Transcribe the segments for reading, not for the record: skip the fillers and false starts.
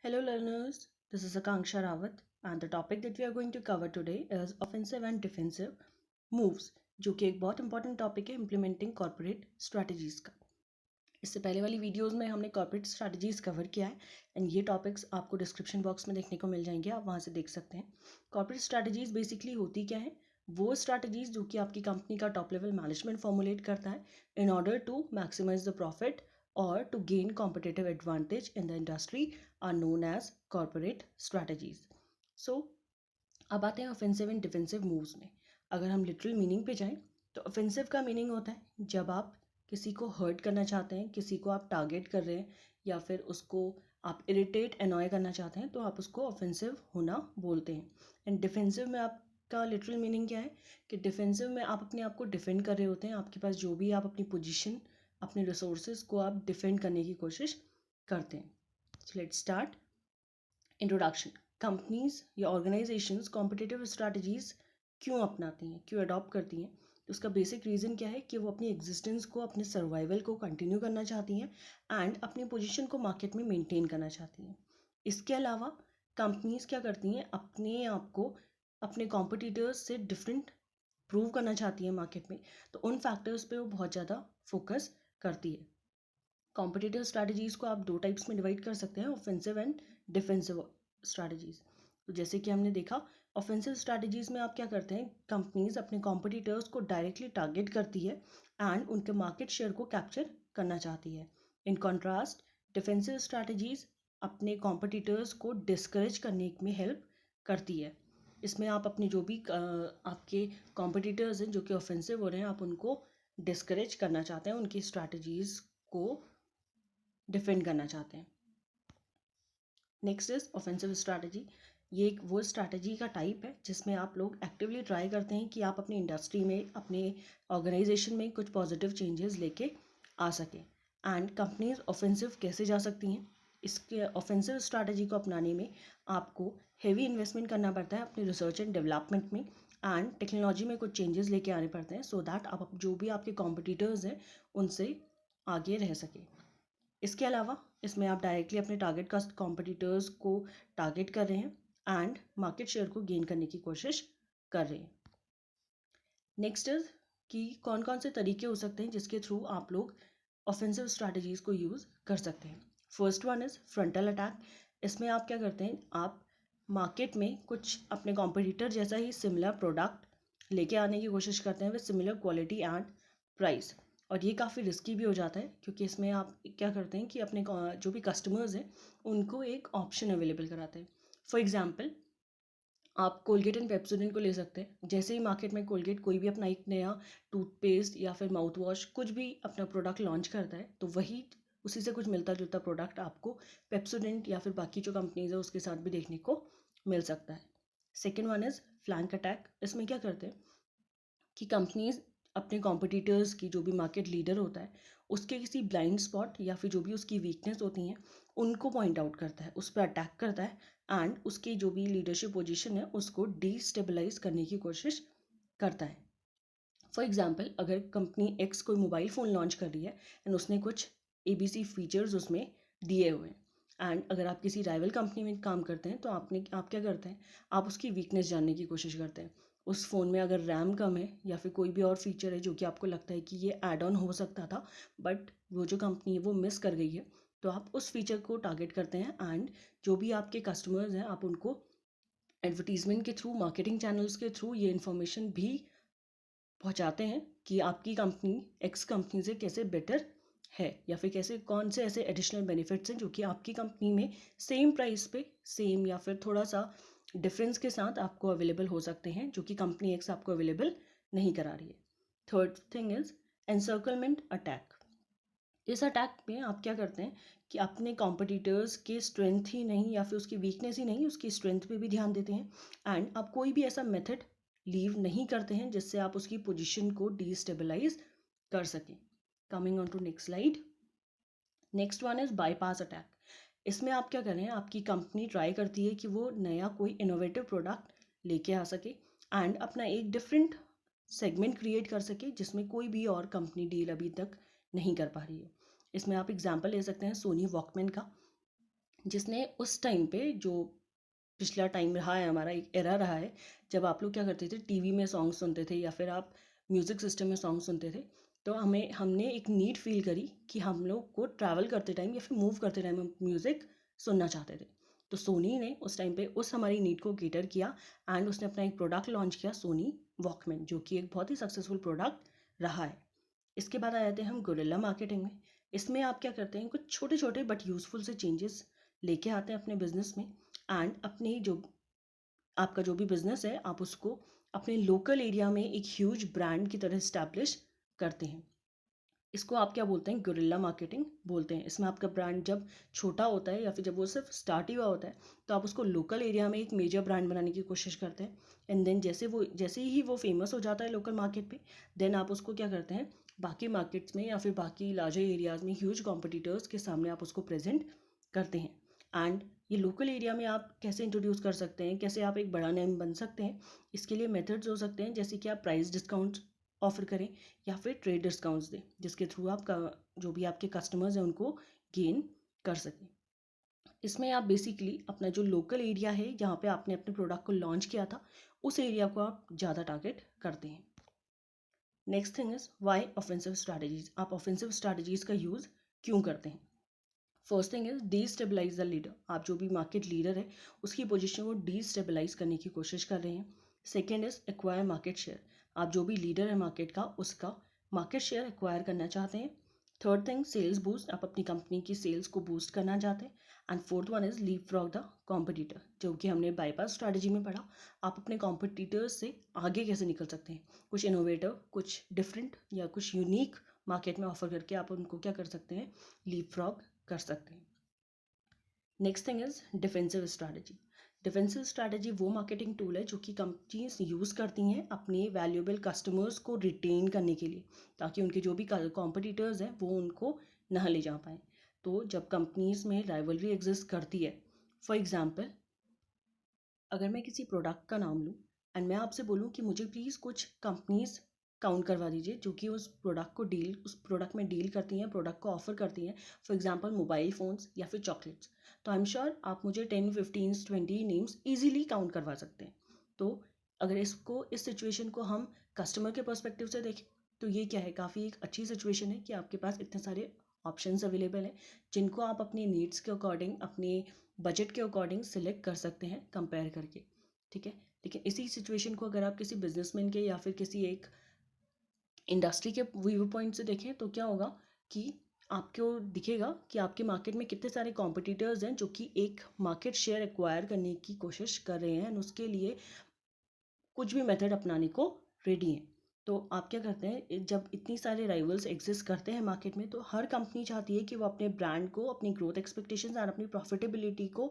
Hello learners, this is Akanksha Rawat and the topic that we are going to cover today is offensive and defensive moves, जो कि एक बहुत important topic है implementing corporate strategies का। इससे पहले वाली वीडियोस में हमने कॉर्पोरेट स्ट्रैटेजीज कवर किया है एंड ये टॉपिक्स आपको डिस्क्रिप्शन बॉक्स में देखने को मिल जाएंगे, आप वहाँ से देख सकते हैं। कॉर्पोरेट स्ट्रैटेजीज बेसिकली होती क्या है, वो स्ट्रैटेजीज जो कि आपकी कंपनी का टॉप लेवल मैनेजमेंट फॉर्मुलेट करता है in order to maximise the profit or to gain competitive advantage in the industry are known as corporate strategies. So अब आते हैं ऑफेंसिव एंड डिफेंसिव मूव्स में। अगर हम लिटरल मीनिंग पे जाएं तो ऑफेंसिव का मीनिंग होता है जब आप किसी को हर्ट करना चाहते हैं, किसी को आप टारगेट कर रहे हैं या फिर उसको आप इरिटेट अनॉय करना चाहते हैं तो आप उसको ऑफेंसिव होना बोलते हैं। एंड डिफेंसिव में आपका लिटरल मीनिंग क्या है कि डिफेंसिव में आप अपने आप को डिफेंड कर रहे होते हैं, आपके पास जो भी आप अपनी पोजीशन, अपने रिसोर्सेज को आप डिफेंड करने की कोशिश करते हैं। So let's start. Introduction. Companies या ऑर्गेनाइजेशंस कॉम्पिटिटिव स्ट्रैटेजीज क्यों अपनाती हैं, क्यों अडॉप्ट करती हैं? तो उसका बेसिक रीज़न क्या है कि वो अपनी एग्जिस्टेंस को, अपने सर्वाइवल को कंटिन्यू करना चाहती हैं एंड अपनी पोजीशन को मार्केट में मेंटेन करना चाहती हैं। इसके अलावा कंपनीज क्या करती हैं, अपने आप को अपने कॉम्पिटिटर्स से डिफरेंट प्रूव करना चाहती है मार्केट में, तो उन फैक्टर्स पे वो बहुत ज़्यादा फोकस करती है। कॉम्पिटिटिव स्ट्रैटेजीज को आप दो टाइप्स में डिवाइड कर सकते हैं, ऑफेंसिव एंड डिफेंसिव स्ट्रैटेजीज। तो जैसे कि हमने देखा, ऑफेंसिव स्ट्रैटेजीज में आप क्या करते हैं, कंपनीज अपने कॉम्पिटिटर्स को डायरेक्टली टारगेट करती है एंड उनके मार्केट शेयर को कैप्चर करना चाहती है। इन कॉन्ट्रास्ट डिफेंसिव स्ट्रैटेजीज अपने कॉम्पिटिटर्स को डिस्करेज करने में हेल्प करती है। इसमें आप अपने जो भी आपके कॉम्पिटिटर्स हैं जो कि ऑफेंसिव हो रहे हैं, आप उनको डिस्करेज करना चाहते हैं, उनकी स्ट्रैटेजीज को डिफेंड करना चाहते हैं। Next is offensive strategy. ये एक वो स्ट्रैटेजी का टाइप है जिसमें आप लोग एक्टिवली ट्राई करते हैं कि आप अपनी इंडस्ट्री में, अपने ऑर्गेनाइजेशन में कुछ पॉजिटिव चेंजेस लेके आ सकें। एंड कंपनीज ऑफेंसिव कैसे जा सकती हैं, इसके ऑफेंसिव स्ट्रैटेजी को अपनाने में आपको हेवी इन्वेस्टमेंट करना पड़ता है अपने रिसर्च एंड डेवलपमेंट में एंड टेक्नोलॉजी में कुछ चेंजेस लेके आने पड़ते हैं सो दैट आप जो भी आपके कॉम्पिटिटर्स हैं उनसे आगे रह सके। इसके अलावा इसमें आप डायरेक्टली अपने टारगेट का कॉम्पिटिटर्स को टारगेट कर रहे हैं एंड मार्केट शेयर को गेन करने की कोशिश कर रहे हैं। नेक्स्ट इज कि कौन कौन से तरीके हो सकते हैं जिसके थ्रू आप लोग ऑफेंसिव स्ट्रैटेजीज को यूज़ कर सकते हैं। First one is frontal attack. इसमें आप क्या करते हैं, आप मार्केट में कुछ अपने कॉम्पिटिटर जैसा ही सिमिलर प्रोडक्ट लेके आने की कोशिश करते हैं with similar quality and price. और ये काफ़ी रिस्की भी हो जाता है क्योंकि इसमें आप क्या करते हैं कि अपने जो भी कस्टमर्स हैं उनको एक ऑप्शन अवेलेबल कराते हैं। फॉर एग्जांपल, आप कोलगेट एंड पेप्सोडेंट को ले सकते हैं। जैसे ही मार्केट में कोलगेट कोई भी अपना एक नया टूथपेस्ट या फिर माउथ वॉश कुछ भी अपना प्रोडक्ट लॉन्च करता है तो वही उसी से कुछ मिलता जुलता प्रोडक्ट आपको पेप्सोडेंट या फिर बाकी जो कंपनीज है उसके साथ भी देखने को मिल सकता है। Second one is flank attack. इसमें क्या करते हैं कि कंपनीज अपने कॉम्पिटिटर्स की, जो भी मार्केट लीडर होता है उसके किसी ब्लाइंड स्पॉट या फिर जो भी उसकी वीकनेस होती हैं उनको पॉइंट आउट करता है, उस पर अटैक करता है एंड उसकी जो भी लीडरशिप पोजीशन है उसको डिस्टेबलाइज करने की कोशिश करता है। फॉर एग्जांपल, अगर कंपनी एक्स कोई मोबाइल फ़ोन लॉन्च कर रही है एंड उसने कुछ ABC फीचर्स उसमें दिए हुए हैं एंड अगर आप किसी राइवल कंपनी में काम करते हैं तो आप क्या करते हैं, आप उसकी वीकनेस जानने की कोशिश करते हैं। उस फ़ोन में अगर रैम कम है या फिर कोई भी और फीचर है जो कि आपको लगता है कि ये ऐड ऑन हो सकता था बट वो जो कंपनी है वो मिस कर गई है, तो आप उस फीचर को टारगेट करते हैं एंड जो भी आपके कस्टमर्स हैं आप उनको एडवर्टीजमेंट के थ्रू, मार्केटिंग चैनल्स के थ्रू ये इन्फॉर्मेशन भी पहुंचाते हैं कि आपकी कंपनी एक्स कंपनी से कैसे बेटर है या फिर कैसे कौन से ऐसे एडिशनल बेनिफिट्स हैं जो कि आपकी कंपनी में सेम प्राइस पे, सेम या फिर थोड़ा सा डिफरेंस के साथ आपको अवेलेबल हो सकते हैं जो कि कंपनी एक्स आपको अवेलेबल नहीं करा रही है। Third thing is encirclement attack. इस अटैक में आप क्या करते हैं कि अपने कॉम्पिटिटर्स के स्ट्रेंथ ही नहीं या फिर उसकी वीकनेस ही नहीं, उसकी स्ट्रेंथ पे भी ध्यान देते हैं एंड आप कोई भी ऐसा मेथड लीव नहीं करते हैं जिससे आप उसकी पोजीशन को डिस्टेबलाइज कर सकें। Coming on to next slide. Next one is bypass attack. इसमें आप क्या कर रहे हैं, आपकी कंपनी ट्राई करती है कि वो नया कोई इनोवेटिव प्रोडक्ट लेके आ सके एंड अपना एक डिफरेंट सेगमेंट क्रिएट कर सके जिसमें कोई भी और कंपनी डील अभी तक नहीं कर पा रही है। इसमें आप एग्जांपल ले सकते हैं सोनी वॉकमैन का। जिसने उस टाइम पे जो पिछला टाइम रहा है, हमारा एक एरा रहा है, जब आप लोग क्या करते थे, टीवी में सॉन्ग सुनते थे या फिर आप म्यूज़िक सिस्टम में सॉन्ग सुनते थे, तो हमने एक नीड फील करी कि हम लोग को ट्रैवल करते टाइम या फिर मूव करते टाइम हम म्यूज़िक सुनना चाहते थे। तो सोनी ने उस टाइम पे उस हमारी नीड को केटर किया एंड उसने अपना एक प्रोडक्ट लॉन्च किया, सोनी वॉकमैन, जो कि एक बहुत ही सक्सेसफुल प्रोडक्ट रहा है। इसके बाद आ जाते हैं हम गुरिल्ला मार्केटिंग में। इसमें आप क्या करते हैं, कुछ छोटे छोटे बट यूज़फुल से चेंजेस लेके आते हैं अपने बिजनेस में एंड अपनी जो आपका जो भी बिजनेस है आप उसको अपने लोकल एरिया में एक ह्यूज ब्रांड की तरह इस्टेब्लिश करते हैं। इसको आप क्या बोलते हैं, गुरिल्ला मार्केटिंग बोलते हैं। इसमें आपका ब्रांड जब छोटा होता है या फिर जब वो सिर्फ स्टार्ट ही हुआ होता है, तो आप उसको लोकल एरिया में एक मेजर ब्रांड बनाने की कोशिश करते हैं एंड देन जैसे ही वो फेमस हो जाता है लोकल मार्केट पे, देन आप उसको क्या करते हैं, बाकी मार्केट्स में या फिर बाकी लार्जर एरियाज़ में ह्यूज कॉम्पिटिटर्स के सामने आप उसको प्रेजेंट करते हैं। एंड ये लोकल एरिया में आप कैसे इंट्रोड्यूस कर सकते हैं, कैसे आप एक बड़ा नेम बन सकते हैं, इसके लिए मेथड्स हो सकते हैं, जैसे कि आप प्राइस डिस्काउंट ऑफर करें या फिर ट्रेड डिस्काउंट्स दें, जिसके थ्रू आपका जो भी आपके कस्टमर्स हैं उनको गेन कर सकें। इसमें आप बेसिकली अपना जो लोकल एरिया है जहाँ पे आपने अपने प्रोडक्ट को लॉन्च किया था, उस एरिया को आप ज़्यादा टारगेट करते हैं। Next thing is why offensive strategies. आप ऑफेंसिव स्ट्रैटेजीज का यूज़ क्यों करते हैं? First thing is destabilise the leader. आप जो भी मार्केट लीडर है उसकी पोजीशन को डीस्टेबलाइज करने की कोशिश कर रहे हैं। Second is acquire market share. आप जो भी लीडर है मार्केट का, उसका मार्केट शेयर एक्वायर करना चाहते हैं। Third thing sales boost. आप अपनी कंपनी की सेल्स को बूस्ट करना चाहते हैं। And fourth one is leapfrog the competitor, जो कि हमने बाईपास स्ट्रैटेजी में पढ़ा। आप अपने कॉम्पिटिटर्स से आगे कैसे निकल सकते हैं, कुछ इनोवेटिव, कुछ डिफरेंट या कुछ यूनिक मार्केट में ऑफर करके आप उनको क्या कर सकते हैं, लीप फ्रॉग कर सकते हैं। Next thing is defensive strategy. Defensive strategy वो मार्केटिंग टूल है जो कि कंपनीज यूज़ करती हैं अपने वैल्यूएबल कस्टमर्स को रिटेन करने के लिए, ताकि उनके जो भी कॉम्पिटिटर्स हैं वो उनको ना ले जा पाएँ। तो जब कंपनीज में राइवलरी एग्जिस्ट करती है, फॉर एग्जांपल अगर मैं किसी प्रोडक्ट का नाम लूँ एंड मैं आपसे बोलूँ कि मुझे प्लीज़ कुछ कंपनीज काउंट करवा दीजिए जो कि उस प्रोडक्ट में डील करती हैं, प्रोडक्ट को ऑफर करती हैं, फॉर एग्जांपल मोबाइल फ़ोन्स या फिर चॉकलेट्स, तो आई एम श्योर आप मुझे 10, 15, 20 नेम्स ईजिली काउंट करवा सकते हैं। तो अगर इस सिचुएशन को हम कस्टमर के पर्सपेक्टिव से देखें, तो ये क्या है, काफ़ी एक अच्छी सिचुएशन है कि आपके पास इतने सारे ऑप्शंस अवेलेबल हैं जिनको आप अपनी नीड्स के अकॉर्डिंग, अपने बजट के अकॉर्डिंग सिलेक्ट कर सकते हैं कंपेयर करके। ठीक है, लेकिन इसी सिचुएशन को अगर आप किसी बिजनेसमैन के या फिर किसी एक इंडस्ट्री के व्यू पॉइंट से देखें, तो क्या होगा कि आपको दिखेगा कि आपके मार्केट में कितने सारे कॉम्पिटिटर्स हैं जो कि एक मार्केट शेयर एक्वायर करने की कोशिश कर रहे हैं और उसके लिए कुछ भी मेथड अपनाने को रेडी हैं। तो आप क्या करते हैं, जब इतनी सारे राइवल्स एग्जिस्ट करते हैं मार्केट में, तो हर कंपनी चाहती है कि वो अपने ब्रांड को, अपनी ग्रोथ एक्सपेक्टेशंस और अपनी प्रॉफिटेबिलिटी को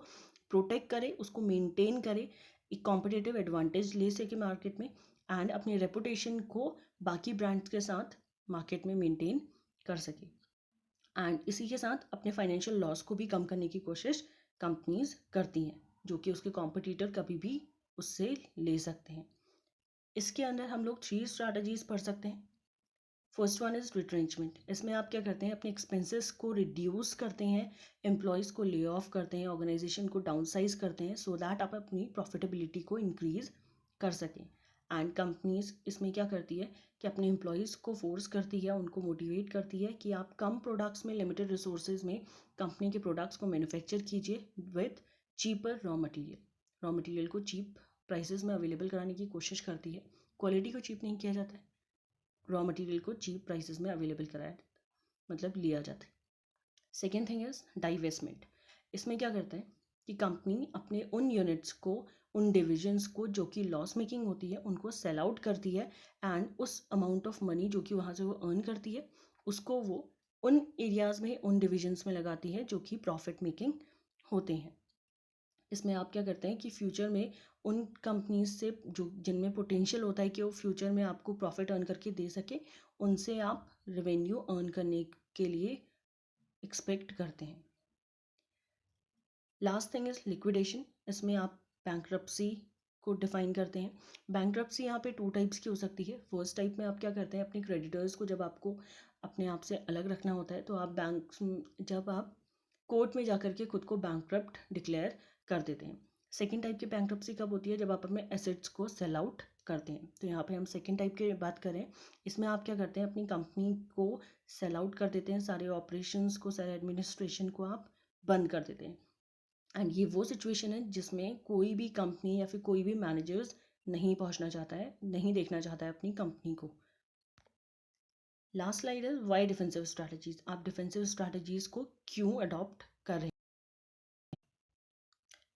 प्रोटेक्ट करे, उसको मेंटेन करे, एक कॉम्पिटिटिव एडवांटेज ले सके मार्केट में एंड अपनी रेपुटेशन को बाकी ब्रांड्स के साथ मार्केट में मेंटेन कर सके। एंड इसी के साथ अपने फाइनेंशियल लॉस को भी कम करने की कोशिश कंपनीज करती हैं, जो कि उसके कॉम्पिटिटर कभी भी उससे ले सकते हैं। इसके अंदर हम लोग 3 स्ट्रैटेजीज पढ़ सकते हैं। First one is retrenchment. इसमें आप क्या करते हैं, अपने एक्सपेंसेस को रिड्यूस करते हैं, एम्प्लॉयज़ को ले ऑफ करते हैं, ऑर्गेनाइजेशन को डाउनसाइज करते हैं, सो दैट आप अपनी प्रॉफिटेबिलिटी को इंक्रीज कर सकें। एंड कंपनीज इसमें क्या करती है कि अपने एम्प्लॉयज़ को फोर्स करती है, उनको मोटिवेट करती है कि आप कम प्रोडक्ट्स में, लिमिटेड रिसोर्सेज में कंपनी के प्रोडक्ट्स को मैन्युफैक्चर कीजिए with cheaper raw material. Raw material को चीप प्राइसेस में अवेलेबल कराने की कोशिश करती है। क्वालिटी को चीप नहीं किया जाता है, रॉ मटेरियल को चीप प्राइसेस में अवेलेबल कराया, मतलब लिया जाता है। Second thing is divestment. इसमें क्या करता है कि कंपनी अपने उन यूनिट्स को, उन डिविजन्स को जो कि लॉस मेकिंग होती है, उनको सेल आउट करती है एंड उस अमाउंट ऑफ मनी जो कि वहाँ से वो अर्न करती है, उसको वो उन एरियाज़ में, उन डिविजन्स में लगाती है जो कि प्रॉफिट मेकिंग होते हैं। इसमें आप क्या करते हैं कि फ्यूचर में उन कंपनीज से जो जिनमें पोटेंशियल होता है कि वो फ्यूचर में आपको प्रॉफिट अर्न करके दे सके, उनसे आप रेवेन्यू अर्न करने के लिए एक्सपेक्ट करते हैं। Last thing is liquidation. इसमें आप बैंक्रप्सी को डिफाइन करते हैं। बैंक्रप्सी यहाँ पे 2 टाइप्स की हो सकती है। फर्स्ट टाइप में आप क्या करते हैं, अपने क्रेडिटर्स को जब आपको अपने आप से अलग रखना होता है, तो आप बैंक, जब आप कोर्ट में जाकर के खुद को बैंकक्रप्ट डिक्लेयर कर देते हैं। सेकेंड टाइप की बैंकक्रप्सी कब होती है? जब आप अपने एसेट्स को सेल आउट करते हैं। तो यहाँ पे हम सेकेंड टाइप की बात करें, इसमें आप क्या करते हैं, अपनी कंपनी को सेल आउट कर देते हैं, सारे ऑपरेशंस को, सारे एडमिनिस्ट्रेशन को आप बंद कर देते हैं। एंड ये वो सिचुएशन है जिसमें कोई भी कंपनी या फिर कोई भी मैनेजर्स नहीं पहुंचना चाहता है, नहीं देखना चाहता है अपनी कंपनी को। लास्ट स्लाइड है वाई डिफेंसिव स्ट्रैटेजीज। आप डिफेंसिव स्ट्रैटेजीज को क्यों अडॉप्ट कर रहे हैं?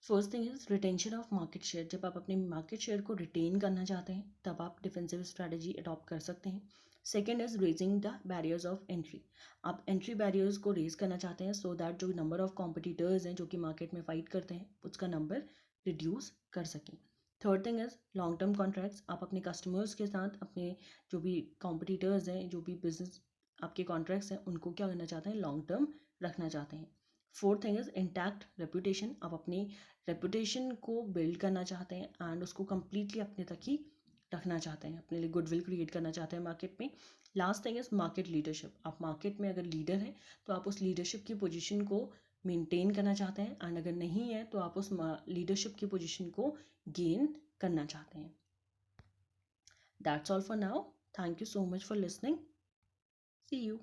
First thing is retention of market share. जब आप अपने मार्केट शेयर को रिटेन करना चाहते हैं तब आप डिफेंसिव स्ट्रैटेजी अडॉप्ट कर सकते हैं। Second is raising the barriers of entry. आप एंट्री बैरियर्स को रेज करना चाहते हैं सो दैट जो नंबर ऑफ कॉम्पिटिटर्स हैं जो कि मार्केट में फाइट करते हैं उसका नंबर रिड्यूस कर सकें। Third thing is long term contracts. आप अपने कस्टमर्स के साथ, अपने जो भी कॉम्पिटिटर्स हैं, जो भी बिजनेस आपके कॉन्ट्रैक्ट्स हैं, उनको क्या करना चाहते हैं, लॉन्ग टर्म रखना चाहते हैं। Fourth thing is intact reputation. आप अपनी रेपुटेशन को बिल्ड करना चाहते हैं एंड उसको कम्प्लीटली अपने तक ही रखना चाहते हैं, अपने लिए गुडविल क्रिएट करना चाहते हैं मार्केट में। Last thing is market leadership. आप मार्केट में अगर लीडर हैं तो आप उस लीडरशिप की पोजीशन को मेंटेन करना चाहते हैं, एंड अगर नहीं है तो आप उस लीडरशिप की पोजीशन को गेन करना चाहते हैं। That's all for now. Thank you so much for listening. See you.